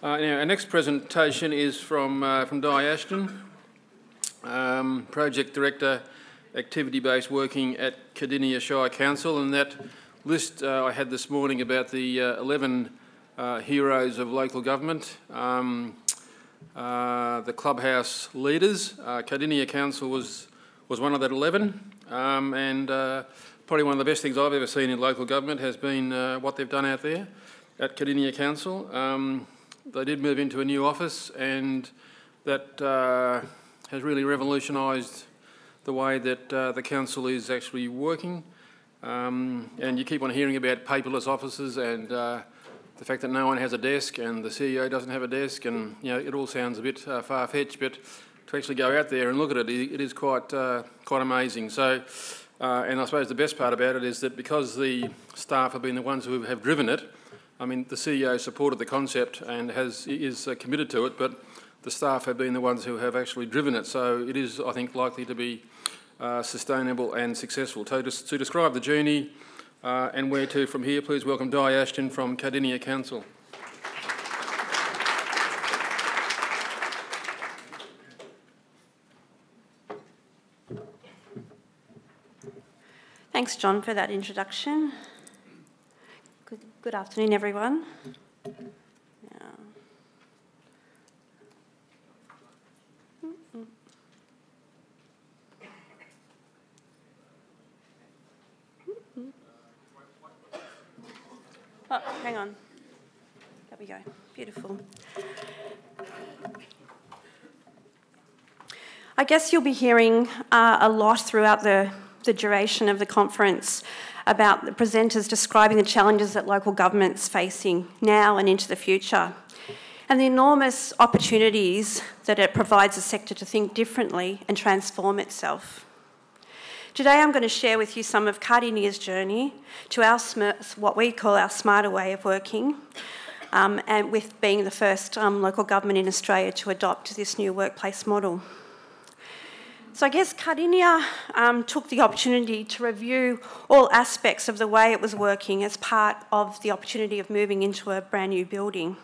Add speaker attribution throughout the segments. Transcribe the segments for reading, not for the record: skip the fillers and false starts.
Speaker 1: Now, our next presentation is from Ashton, Project Director, Activity-Based Working at Cardinia Shire Council, and that list I had this morning about the 11 heroes of local government, the clubhouse leaders. Cardinia Council was one of that 11, and probably one of the best things I've ever seen in local government has been what they've done out there at Cardinia Council. They did move into a new office, and that has really revolutionised the way that the council is actually working. And you keep on hearing about paperless offices and the fact that no one has a desk and the CEO doesn't have a desk, and it all sounds a bit far-fetched, but to actually go out there and look at it, it is quite amazing. So, and I suppose the best part about it is that because the staff have been the ones who have driven it, I mean, the CEO supported the concept and is committed to it, but the staff have been the ones who have actually driven it. So it is, I think, likely to be sustainable and successful. To describe the journey and where to from here, please welcome Ashton from Cardinia Council.
Speaker 2: Thanks, John, for that introduction. Good afternoon, everyone. Oh, hang on. There we go. Beautiful. I guess you'll be hearing a lot throughout the duration of the conference about the presenters describing the challenges that local government's facing now and into the future, and the enormous opportunities that it provides the sector to think differently and transform itself. Today I'm going to share with you some of Cardinia's journey to our what we call our smarter way of working, and with being the first local government in Australia to adopt this new workplace model. So I guess Cardinia took the opportunity to review all aspects of the way it was working as part of the opportunity of moving into a brand new building.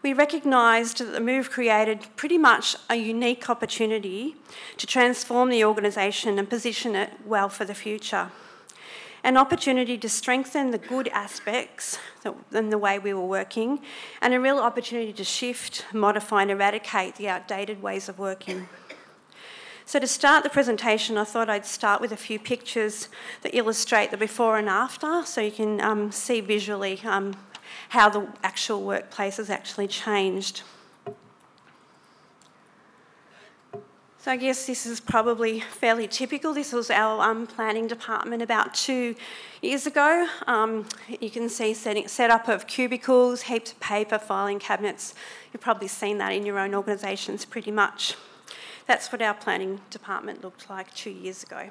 Speaker 2: We recognised that the move created pretty much a unique opportunity to transform the organisation and position it well for the future. An opportunity to strengthen the good aspects in the way we were working, and a real opportunity to shift, modify and eradicate the outdated ways of working. So to start the presentation, I thought I'd start with a few pictures that illustrate the before and after, so you can see visually how the actual workplace has actually changed. So I guess this is probably fairly typical. This was our planning department about 2 years ago. You can see set up of cubicles, heaps of paper, filing cabinets. You've probably seen that in your own organisations pretty much. That's what our planning department looked like 2 years ago.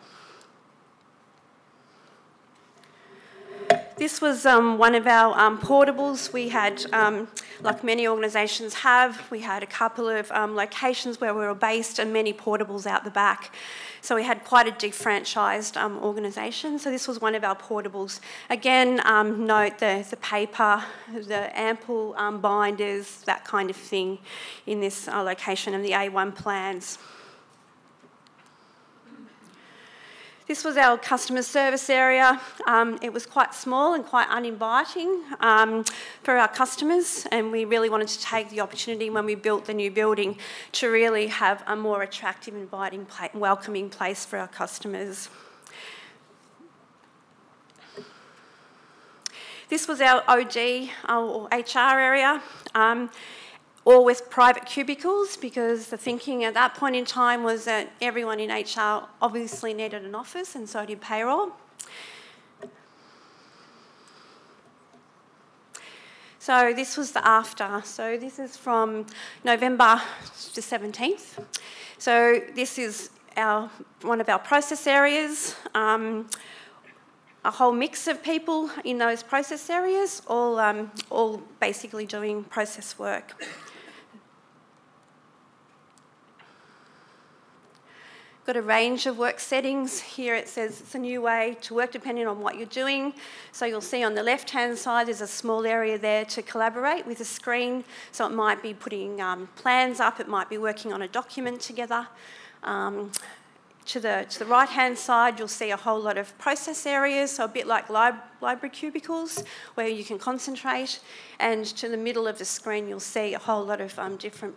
Speaker 2: This was one of our portables. We had, like many organisations have, we had a couple of locations where we were based and many portables out the back. So we had quite a defranchised organisation. So this was one of our portables. Again, note the paper, the ample binders, that kind of thing in this location, and the A1 plans. This was our customer service area. It was quite small and quite uninviting for our customers, and we really wanted to take the opportunity when we built the new building to really have a more attractive, inviting, welcoming place for our customers. This was our OD, or HR area. All with private cubicles, because the thinking at that point in time was that everyone in HR obviously needed an office, and so did payroll. So this was the after. So this is from November the 17th. So this is one of our process areas. A whole mix of people in those process areas, all basically doing process work. Got a range of work settings. Here it says it's a new way to work depending on what you're doing. So you'll see on the left-hand side there's a small area there to collaborate with a screen. So it might be putting plans up, it might be working on a document together. To the right-hand side, you'll see a whole lot of process areas, so a bit like library cubicles, where you can concentrate. And to the middle of the screen, you'll see a whole lot of different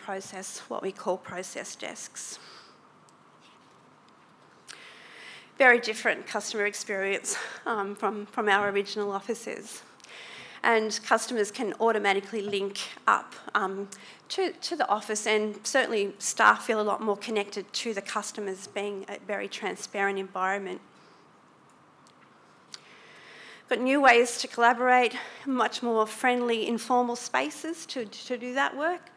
Speaker 2: what we call process desks. Very different customer experience from our original offices. And customers can automatically link up to the office, and certainly staff feel a lot more connected to the customers, being a very transparent environment. Got new ways to collaborate, much more friendly, informal spaces to do that work.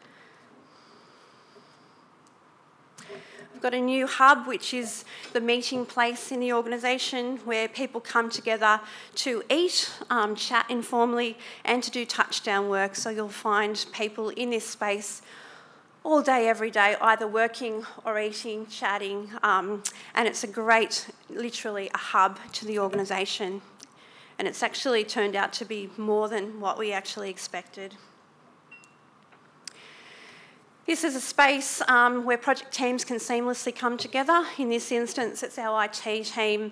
Speaker 2: We've got a new hub, which is the meeting place in the organisation where people come together to eat, chat informally, and to do touchdown work. So you'll find people in this space all day, every day, either working or eating, chatting, and it's a great, literally a hub to the organisation. And it's actually turned out to be more than what we actually expected. This is a space where project teams can seamlessly come together. In this instance, it's our IT team.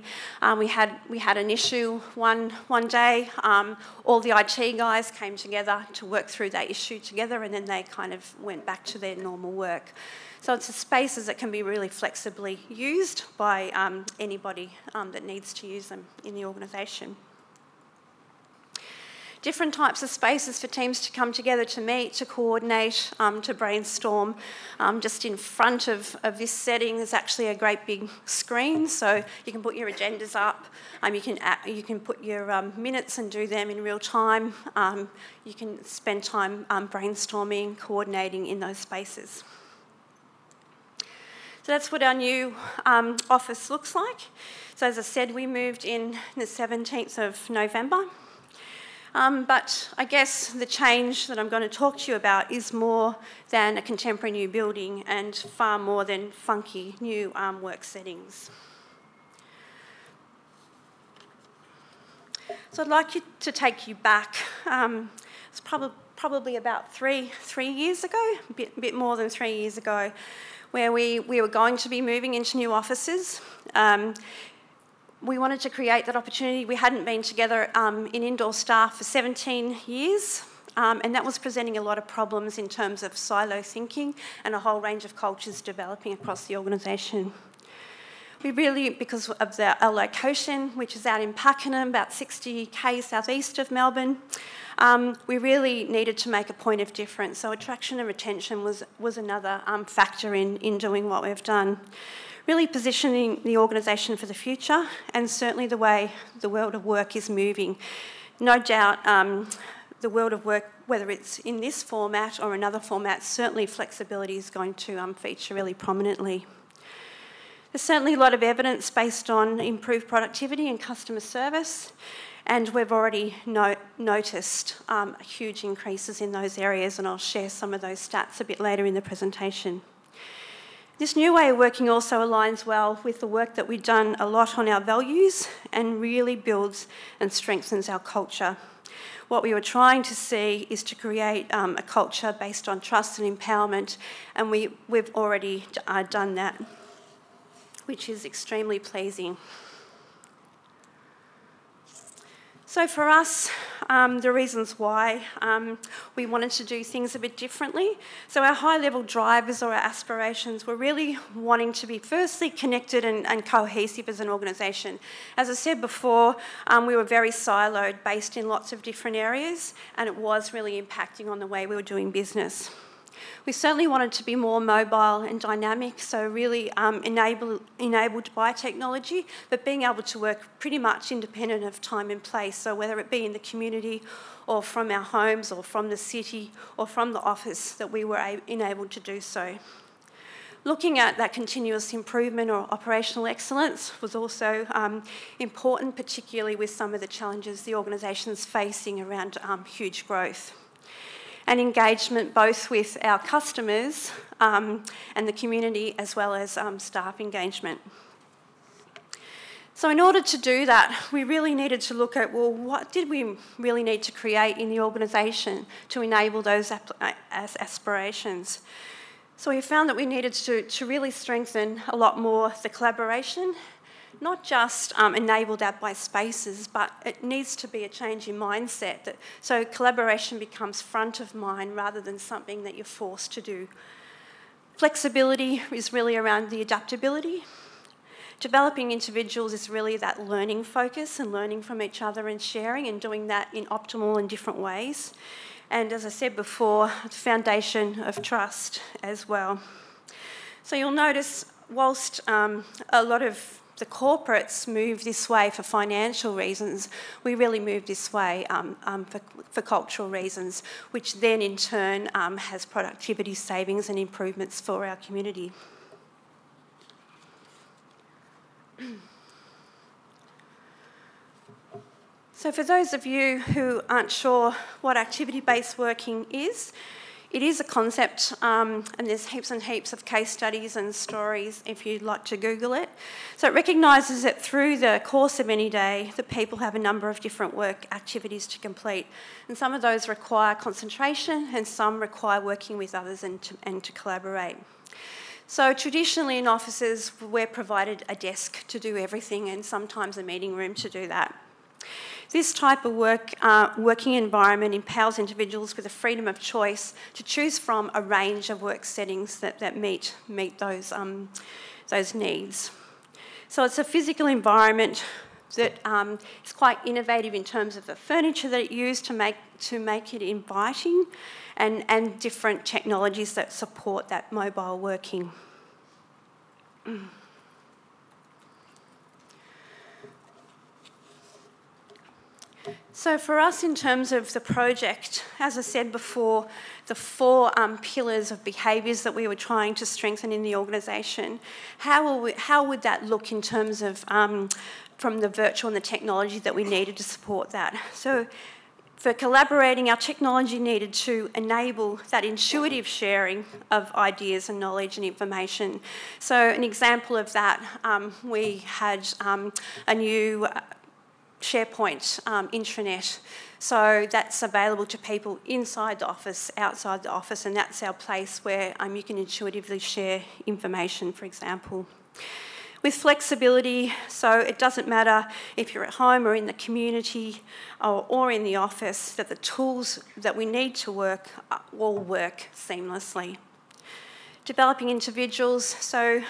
Speaker 2: We had an issue one day. All the IT guys came together to work through that issue together, and then they kind of went back to their normal work. So it's a spaces that can be really flexibly used by anybody that needs to use them in the organisation. Different types of spaces for teams to come together to meet, to coordinate, to brainstorm. Just in front of this setting, there's actually a great big screen, so you can put your agendas up. You can put your minutes and do them in real time. You can spend time brainstorming, coordinating in those spaces. So that's what our new office looks like. So as I said, we moved in the 17th of November. But I guess the change that I'm going to talk to you about is more than a contemporary new building and far more than funky new work settings. So I'd like to take you back. It's probably about three years ago, a bit more than 3 years ago, where we were going to be moving into new offices. We wanted to create that opportunity. We hadn't been together in indoor staff for 17 years, and that was presenting a lot of problems in terms of silo thinking and a whole range of cultures developing across the organisation. We really, because of our location, which is out in Pakenham, about 60 km southeast of Melbourne, we really needed to make a point of difference. So attraction and retention was another factor in doing what we've done. Really positioning the organisation for the future, and certainly the way the world of work is moving. No doubt the world of work, whether it's in this format or another format, certainly flexibility is going to feature really prominently. There's certainly a lot of evidence based on improved productivity and customer service, and we've already noticed huge increases in those areas, and I'll share some of those stats a bit later in the presentation. This new way of working also aligns well with the work that we've done a lot on our values and really builds and strengthens our culture. What we were trying to see is to create a culture based on trust and empowerment, and we've already done that, which is extremely pleasing. So for us, the reasons why we wanted to do things a bit differently. So our high-level drivers or our aspirations were really wanting to be firstly connected and cohesive as an organisation. As I said before, we were very siloed, based in lots of different areas, and it was really impacting on the way we were doing business. We certainly wanted to be more mobile and dynamic, so really enabled by technology, but being able to work pretty much independent of time and place, so whether it be in the community or from our homes or from the city or from the office, that we were enabled to do so. Looking at that continuous improvement or operational excellence was also important, particularly with some of the challenges the organisation's facing around huge growth. and engagement both with our customers and the community, as well as staff engagement. So in order to do that, we really needed to look at, well, what did we really need to create in the organisation to enable those aspirations? So we found that we needed to really strengthen a lot more the collaboration, not just enabled out by spaces, but it needs to be a change in mindset. So collaboration becomes front of mind rather than something that you're forced to do. Flexibility is really around the adaptability. Developing individuals is really that learning focus and learning from each other and sharing and doing that in optimal and different ways. And as I said before, the foundation of trust as well. So you'll notice whilst a lot of the corporates move this way for financial reasons, we really move this way for cultural reasons, which then in turn has productivity savings and improvements for our community. So for those of you who aren't sure what activity-based working is, it is a concept, and there's heaps and heaps of case studies and stories if you'd like to Google it. So it recognises that through the course of any day, the people have a number of different work activities to complete. And some of those require concentration and some require working with others and to collaborate. So traditionally in offices, we're provided a desk to do everything and sometimes a meeting room to do that. This type of working environment empowers individuals with the freedom of choice to choose from a range of work settings that meet those needs. So it's a physical environment that is quite innovative in terms of the furniture that it used to make it inviting, and different technologies that support that mobile working. So for us, in terms of the project, as I said before, the four pillars of behaviours that we were trying to strengthen in the organisation, how would that look in terms of from the virtual and the technology that we needed to support that? So for collaborating, our technology needed to enable that intuitive sharing of ideas and knowledge and information. So an example of that, we had a new SharePoint intranet. So that's available to people inside the office, outside the office, and that's our place where you can intuitively share information, for example. With flexibility, so it doesn't matter if you're at home or in the community or in the office, that the tools that we need to work all work seamlessly. Developing individuals, so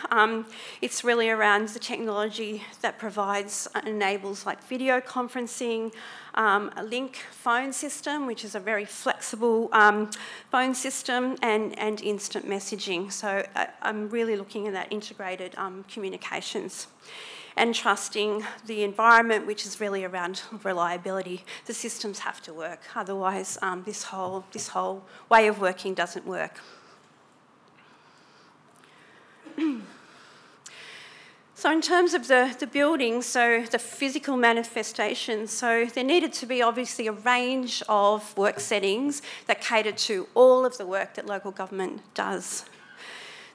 Speaker 2: it's really around the technology that provides, enables like video conferencing, a link phone system, which is a very flexible phone system, and instant messaging. So I'm really looking at that integrated communications. And trusting the environment, which is really around reliability. The systems have to work, otherwise this whole way of working doesn't work. So in terms of the building, so the physical manifestations, so there needed to be obviously a range of work settings that cater to all of the work that local government does.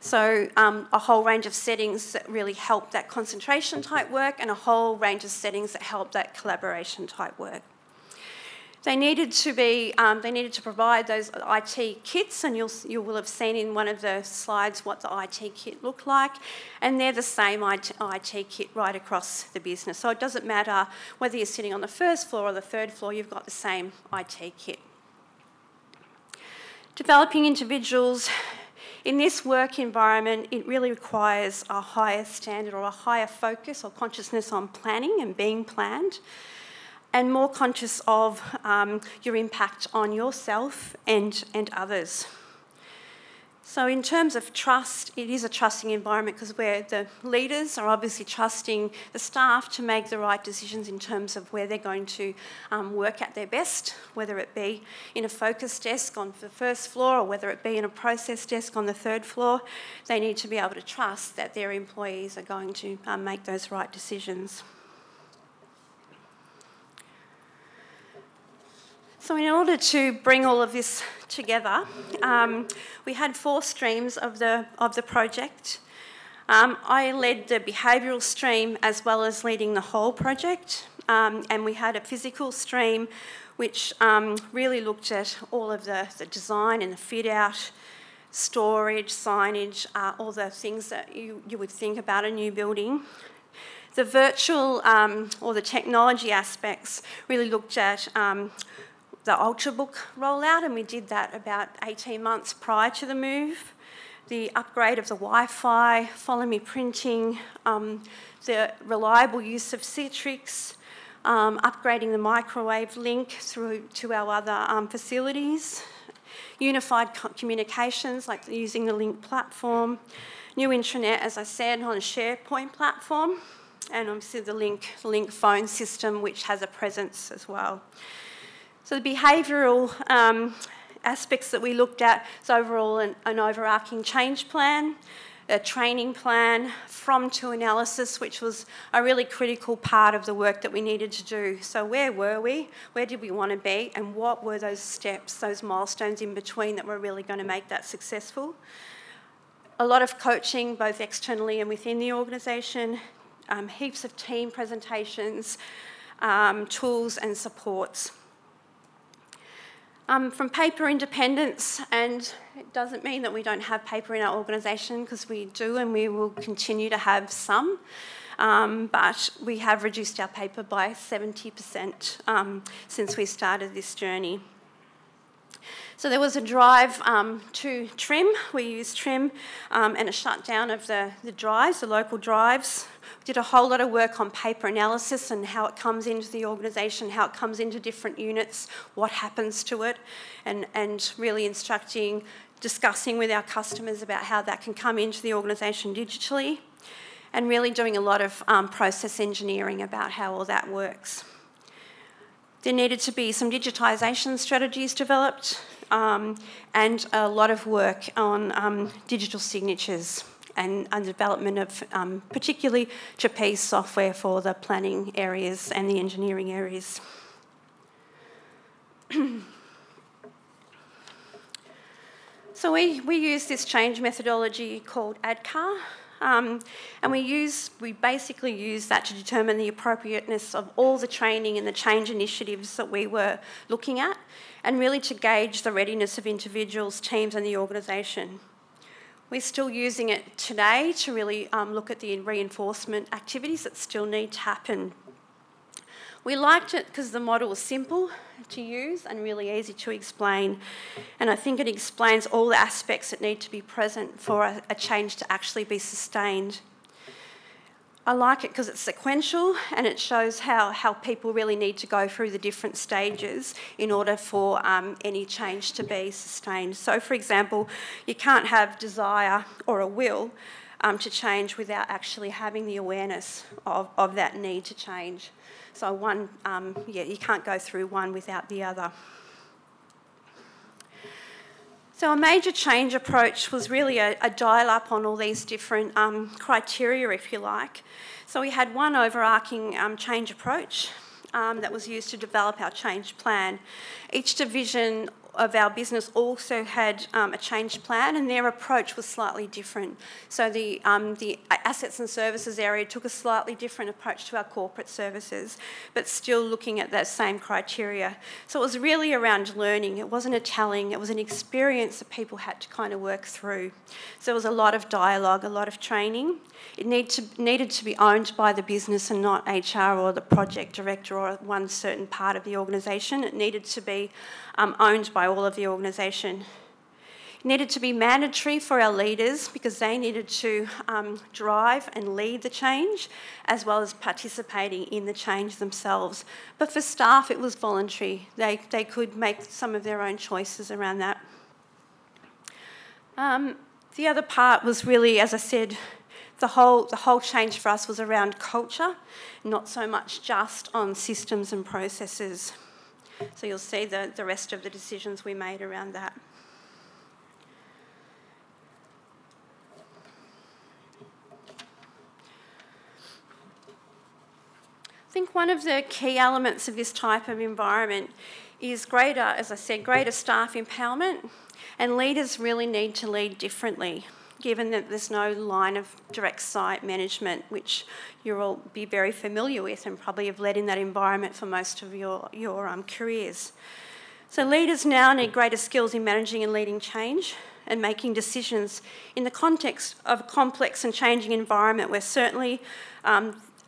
Speaker 2: So a whole range of settings that really help that concentration type work and a whole range of settings that help that collaboration type work. They needed to provide those IT kits, and you will have seen in one of the slides what the IT kit looked like, and they're the same IT kit right across the business. So it doesn't matter whether you're sitting on the first floor or the third floor, you've got the same IT kit. Developing individuals. In this work environment, it really requires a higher standard or a higher focus or consciousness on planning and being planned, and more conscious of your impact on yourself and others. So in terms of trust, it is a trusting environment because where the leaders are obviously trusting the staff to make the right decisions in terms of where they're going to work at their best, whether it be in a focus desk on the first floor or whether it be in a process desk on the third floor. They need to be able to trust that their employees are going to make those right decisions. So in order to bring all of this together, we had 4 streams of the project. I led the behavioural stream as well as leading the whole project, and we had a physical stream which really looked at all of the design and the fit-out, storage, signage, all the things that you would think about a new building. The virtual or the technology aspects really looked at the Ultrabook rollout, and we did that about 18 months prior to the move. The upgrade of the Wi-Fi, follow me printing, the reliable use of Citrix, upgrading the microwave link through to our other facilities, unified communications like using the Link platform, new intranet, as I said, on a SharePoint platform, and obviously the Link phone system, which has a presence as well. So the behavioural aspects that we looked at is overall an overarching change plan, a training plan, from to analysis, which was a really critical part of the work that we needed to do. So where were we? Where did we want to be? And what were those steps, those milestones in between that were really going to make that successful? A lot of coaching, both externally and within the organisation, heaps of team presentations, tools and supports. From paper independence, and it doesn't mean that we don't have paper in our organisation, because we do and we will continue to have some, but we have reduced our paper by 70% since we started this journey. So there was a drive to trim. We used trim and a shutdown of the drives, the local drives. We did a whole lot of work on paper analysis and how it comes into the organisation, how it comes into different units, what happens to it, and really discussing with our customers about how that can come into the organisation digitally, and really doing a lot of process engineering about how all that works. There needed to be some digitisation strategies developed, and a lot of work on digital signatures and development of particularly trapeze software for the planning areas and the engineering areas. So we use this change methodology called ADCAR, and we basically use that to determine the appropriateness of all the training and the change initiatives that we were looking at, and really to gauge the readiness of individuals, teams and the organisation. We're still using it today to really look at the reinforcement activities that still need to happen. We liked it because the model was simple to use and really easy to explain, and I think it explains all the aspects that need to be present for a change to actually be sustained. I like it because it's sequential and it shows how people really need to go through the different stages in order for any change to be sustained. So, for example, you can't have desire or a will to change without actually having the awareness of that need to change. So you can't go through one without the other. So a major change approach was really a dial-up on all these different criteria, if you like. So we had one overarching change approach that was used to develop our change plan. Each division of our business also had a change plan, and their approach was slightly different. So the assets and services area took a slightly different approach to our corporate services, but still looking at that same criteria. So it was really around learning. It wasn't a telling, it was an experience that people had to kind of work through. So there was a lot of dialogue, a lot of training. It needed to be owned by the business and not HR or the project director or one certain part of the organisation. It needed to be owned by all of the organisation. It needed to be mandatory for our leaders because they needed to drive and lead the change as well as participating in the change themselves. But for staff it was voluntary. They could make some of their own choices around that. The other part was really, as I said, the whole change for us was around culture, not so much just on systems and processes. So you'll see the rest of the decisions we made around that. I think one of the key elements of this type of environment is greater, as I said, greater staff empowerment, and leaders really need to lead differently, given that there's no line of direct site management, which you'll all be very familiar with and probably have led in that environment for most of your careers. So leaders now need greater skills in managing and leading change and making decisions in the context of a complex and changing environment where certainly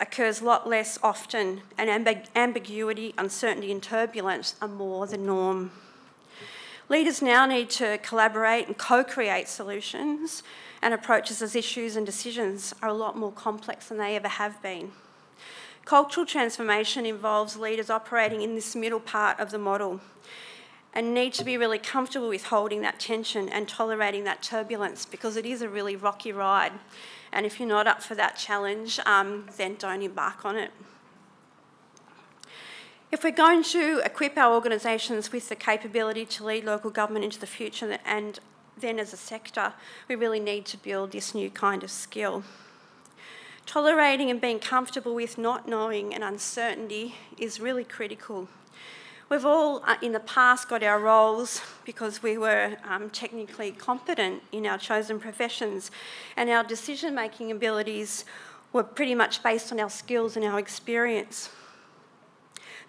Speaker 2: occurs a lot less often, and ambiguity, uncertainty and turbulence are more the norm. Leaders now need to collaborate and co-create solutions and approaches as issues and decisions are a lot more complex than they ever have been. Cultural transformation involves leaders operating in this middle part of the model and need to be really comfortable with holding that tension and tolerating that turbulence, because it is a really rocky ride. And if you're not up for that challenge, then don't embark on it. If we're going to equip our organisations with the capability to lead local government into the future, and then as a sector, we really need to build this new kind of skill. Tolerating and being comfortable with not knowing and uncertainty is really critical. We've all, in the past, got our roles because we were technically competent in our chosen professions, and our decision-making abilities were pretty much based on our skills and our experience.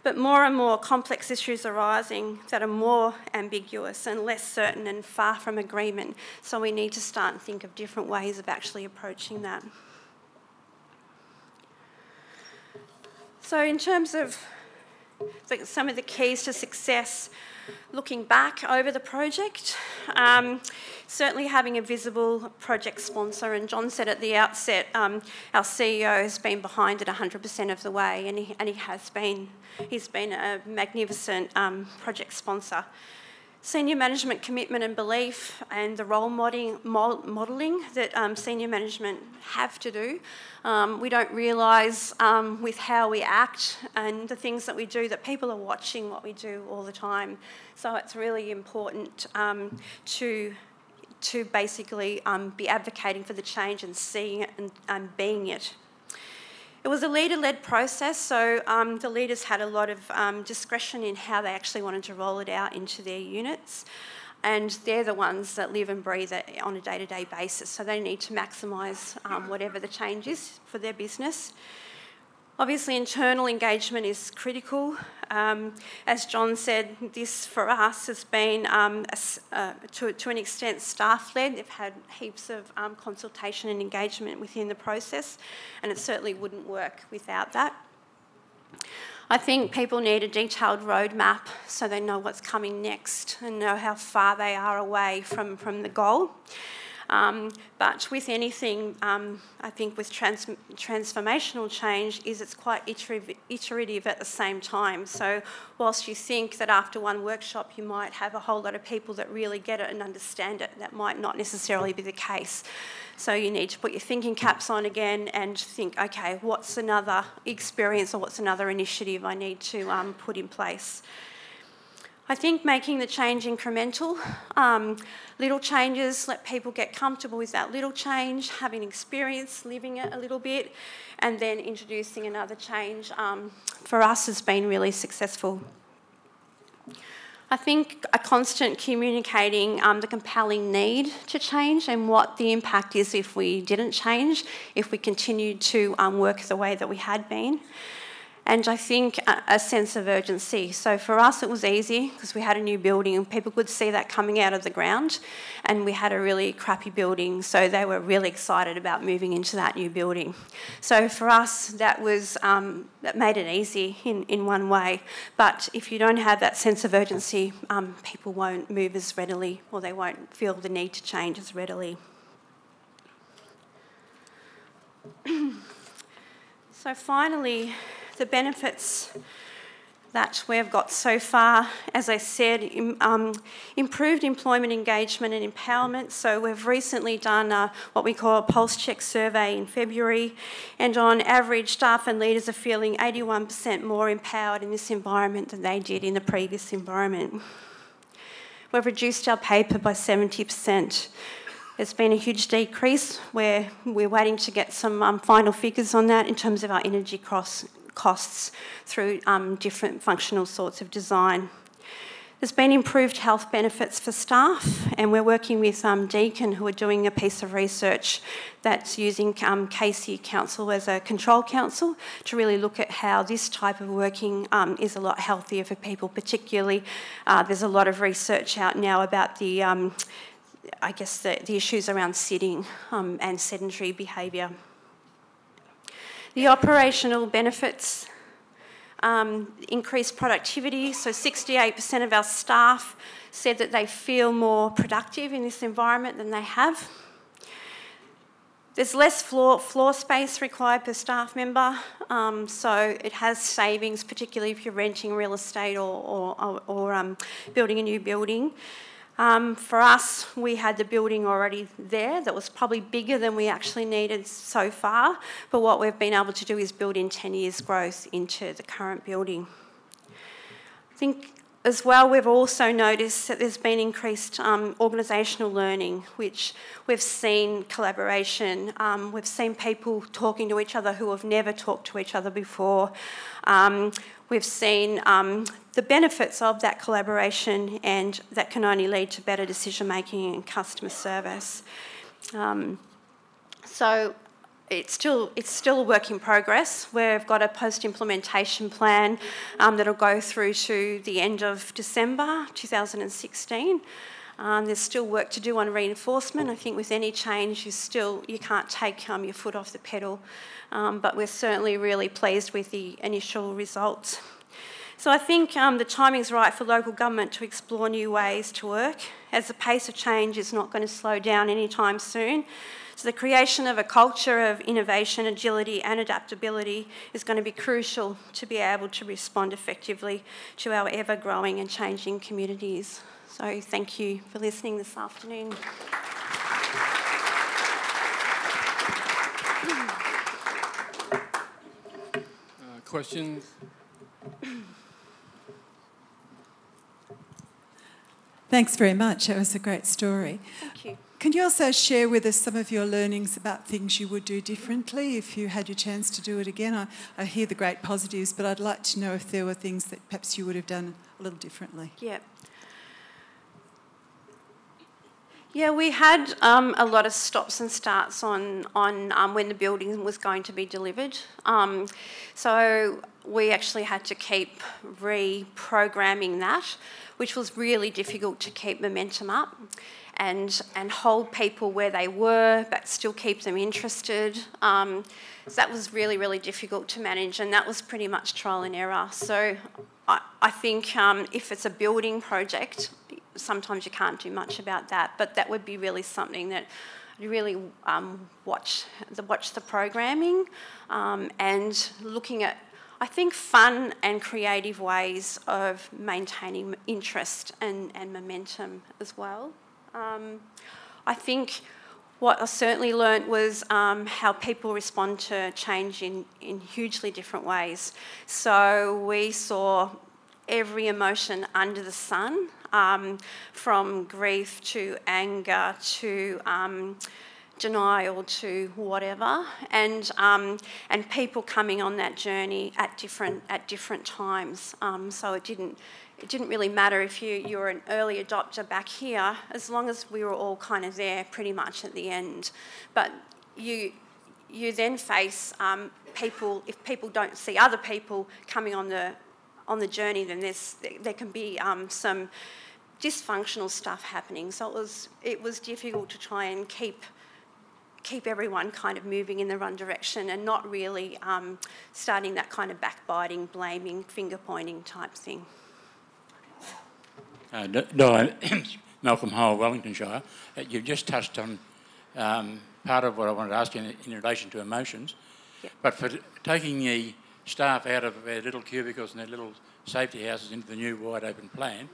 Speaker 2: But more and more complex issues are arising that are more ambiguous and less certain and far from agreement, so we need to start and think of different ways of actually approaching that. So in terms of some of the keys to success, looking back over the project, certainly having a visible project sponsor, and John said at the outset, our CEO has been behind it 100% of the way, and he's been a magnificent project sponsor. Senior management commitment and belief, and the role modelling that senior management have to do. We don't realise with how we act and the things that we do that people are watching what we do all the time. So it's really important to basically be advocating for the change and seeing it and being it. It was a leader-led process, so the leaders had a lot of discretion in how they actually wanted to roll it out into their units, and they're the ones that live and breathe it on a day-to-day basis, so they need to maximise whatever the change is for their business. Obviously, internal engagement is critical. As John said, this for us has been, to an extent, staff-led. They've had heaps of consultation and engagement within the process, and it certainly wouldn't work without that. I think people need a detailed roadmap so they know what's coming next and know how far they are away from the goal. But with anything, I think with transformational change, it's quite iterative at the same time. So whilst you think that after one workshop you might have a whole lot of people that really get it and understand it, that might not necessarily be the case. So you need to put your thinking caps on again and think, okay, what's another experience or what's another initiative I need to put in place? I think making the change incremental, little changes, let people get comfortable with that little change, having experience, living it a little bit, and then introducing another change, for us has been really successful. I think a constant communicating the compelling need to change and what the impact is if we didn't change, if we continued to work the way that we had been. And I think a sense of urgency. So for us it was easy because we had a new building and people could see that coming out of the ground, and we had a really crappy building, so they were really excited about moving into that new building. So for us that made it easy in one way, but if you don't have that sense of urgency, people won't move as readily, or they won't feel the need to change as readily. So finally, the benefits that we've got so far, as I said, improved employment engagement and empowerment. So we've recently done what we call a pulse check survey in February, and on average staff and leaders are feeling 81% more empowered in this environment than they did in the previous environment. We've reduced our paper by 70%. There's been a huge decrease where we're waiting to get some final figures on that in terms of our energy costs through different functional sorts of design. There's been improved health benefits for staff, and we're working with Deakin, who are doing a piece of research that's using Casey Council as a control council to really look at how this type of working is a lot healthier for people. Particularly, there's a lot of research out now about the, I guess, the issues around sitting and sedentary behaviour. The operational benefits. Increased productivity, so 68% of our staff said that they feel more productive in this environment than they have. There's less floor space required per staff member, so it has savings, particularly if you're renting real estate or building a new building. For us, we had the building already there that was probably bigger than we actually needed so far, but what we've been able to do is build in 10 years' growth into the current building. I think as well we've also noticed that there's been increased organisational learning, which we've seen collaboration, we've seen people talking to each other who have never talked to each other before. We've seen the benefits of that collaboration, and that can only lead to better decision making and customer service. So it's still a work in progress. We've got a post-implementation plan that'll go through to the end of December 2016. There's still work to do on reinforcement. I think with any change, you can't take your foot off the pedal, but we're certainly really pleased with the initial results. So I think the timing's right for local government to explore new ways to work, as the pace of change is not going to slow down anytime soon. So the creation of a culture of innovation, agility and adaptability is going to be crucial to be able to respond effectively to our ever-growing and changing communities. So thank you for listening this afternoon.
Speaker 1: Questions?
Speaker 3: Thanks very much. That was a great story.
Speaker 2: Thank you.
Speaker 3: Can you also share with us some of your learnings about things you would do differently if you had your chance to do it again? I hear the great positives, but I'd like to know if there were things that perhaps you would have done a little differently.
Speaker 2: Yeah. Yeah, we had a lot of stops and starts on when the building was going to be delivered. So we actually had to keep reprogramming that, which was really difficult to keep momentum up and hold people where they were, but still keep them interested. So that was really, really difficult to manage, and that was pretty much trial and error. So I think if it's a building project, sometimes you can't do much about that, but that would be really something that I'd really watch the programming and looking at, I think, fun and creative ways of maintaining interest and momentum as well. I think what I certainly learnt was how people respond to change in hugely different ways. So we saw every emotion under the sun, from grief to anger to denial to whatever, and people coming on that journey at different times. So it didn't really matter if you were an early adopter back here, as long as we were all kind of there pretty much at the end. But you then face people. If people don't see other people coming on the journey, then there can be some dysfunctional stuff happening. So it was difficult to try and keep everyone kind of moving in the right direction and not really starting that kind of backbiting, blaming, finger pointing type thing.
Speaker 4: Malcolm Hole, Wellington Shire. You've just touched on part of what I wanted to ask you in relation to emotions.
Speaker 2: Yep.
Speaker 4: But for taking the staff out of their little cubicles and their little safety houses into the new wide open plan,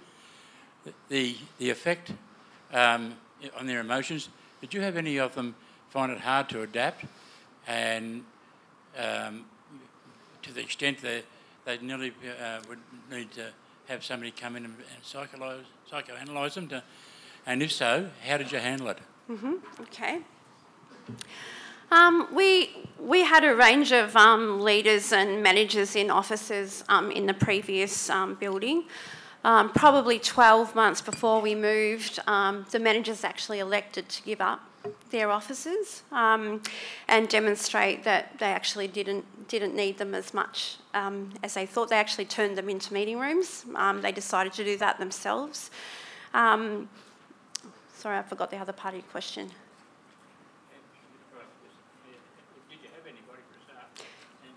Speaker 4: the effect on their emotions, did you have any of them find it hard to adapt, and to the extent that they nearly would need to have somebody come in and psychoanalyse them? And if so, how did you handle it?
Speaker 2: Mm-hmm. Okay. We had a range of leaders and managers in offices in the previous building. probably 12 months before we moved, the managers actually elected to give up their offices and demonstrate that they actually didn't need them as much as they thought. They actually turned them into meeting rooms. They decided to do that themselves. Sorry, I forgot the other part of your question.
Speaker 4: Did you have anybody for a start? And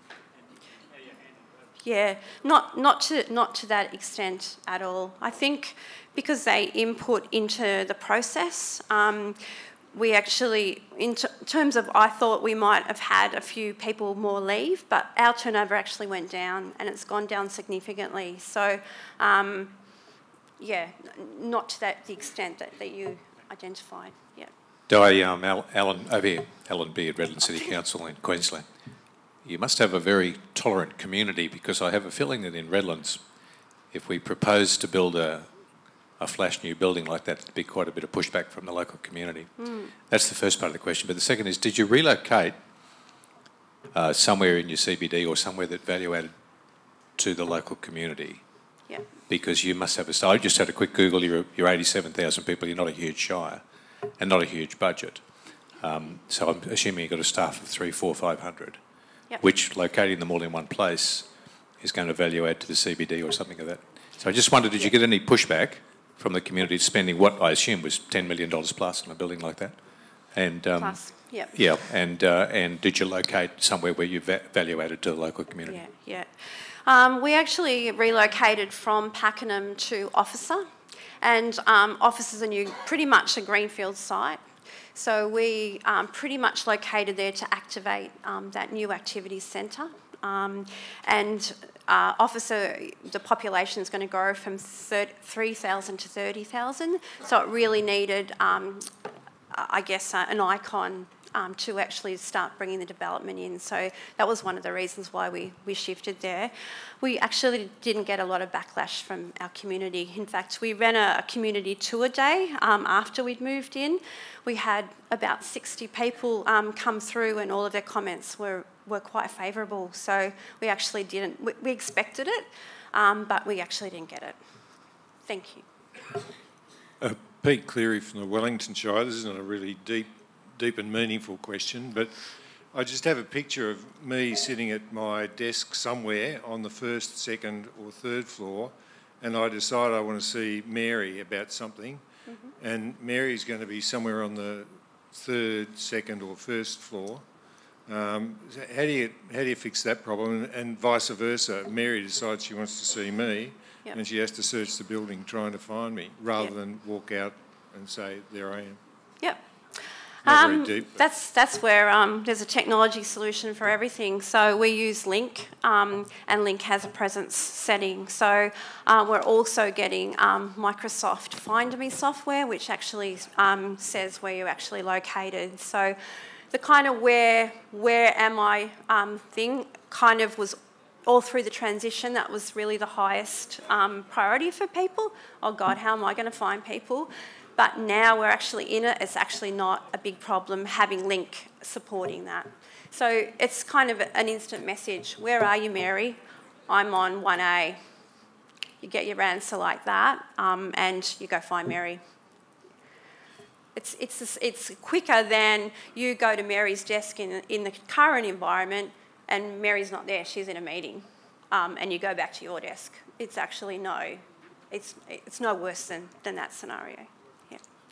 Speaker 4: how you handled those?
Speaker 2: Yeah, not to that extent at all. I think because they input into the process, we actually, in terms of, I thought we might have had a few people more leave, but our turnover actually went down, and it's gone down significantly. So, yeah, not to the extent that you identified. Yeah.
Speaker 5: Di, Alan over here, Alan Beard, Redland City Council in Queensland. You must have a very tolerant community, because I have a feeling that in Redlands, if we propose to build a flash new building like that, there'd be quite a bit of pushback from the local community. That's the first part of the question. But the second is, did you relocate somewhere in your CBD or somewhere that value added to the local community?
Speaker 2: Yeah.
Speaker 5: Because you must have I just had a quick Google, you're 87,000 people, you're not a huge shire and not a huge budget. So I'm assuming you've got a staff of 300, 400, 500,
Speaker 2: Yep.
Speaker 5: which locating them all in one place is going to value add to the CBD or something of that. So I just wondered, did you get any pushback from the community spending what I assume was $10 million plus on a building like that? And
Speaker 2: Plus, yep.
Speaker 5: yeah, and did you locate somewhere where you value added to the local community?
Speaker 2: Yeah. We actually relocated from Pakenham to Officer, and Officer's pretty much a greenfield site. So we pretty much located there to activate that new activities centre. And Officer, the population is going to grow from 3,000 to 30,000. So it really needed, I guess, an icon to actually start bringing the development in. So that was one of the reasons why we shifted there. We actually didn't get a lot of backlash from our community. In fact, we ran a community tour day after we'd moved in. We had about 60 people come through, and all of their comments were quite favourable. So we actually didn't, we expected it, but we actually didn't get it. Thank you.
Speaker 6: Pete Cleary from the Wellington Shire. This isn't a really deep and meaningful question, but I just have a picture of me sitting at my desk somewhere on the first, second or third floor, and I decide I want to see Mary about something, and Mary's going to be somewhere on the third, second or first floor. How do you fix that problem? And vice versa, Mary decides she wants to see me,
Speaker 2: Yep.
Speaker 6: and she has to search the building trying to find me, rather than walk out and say, there I am.
Speaker 2: Yep.
Speaker 6: Not very deep.
Speaker 2: That's where there's a technology solution for everything. So we use Link, and Link has a presence setting. So we're also getting Microsoft Find Me software, which actually says where you're actually located. So the kind of where am I thing kind of was all through the transition. That was really the highest priority for people. Oh God, how am I going to find people? But now we're actually in it. It's actually not a big problem having Link supporting that. So it's kind of an instant message. Where are you, Mary? I'm on 1A. You get your answer like that, and you go find Mary. It's quicker than you go to Mary's desk in the current environment, and Mary's not there. She's in a meeting, and you go back to your desk. It's actually it's no worse than that scenario.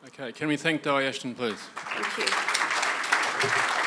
Speaker 1: Okay, can we thank Di Ashton, please?
Speaker 2: Thank you.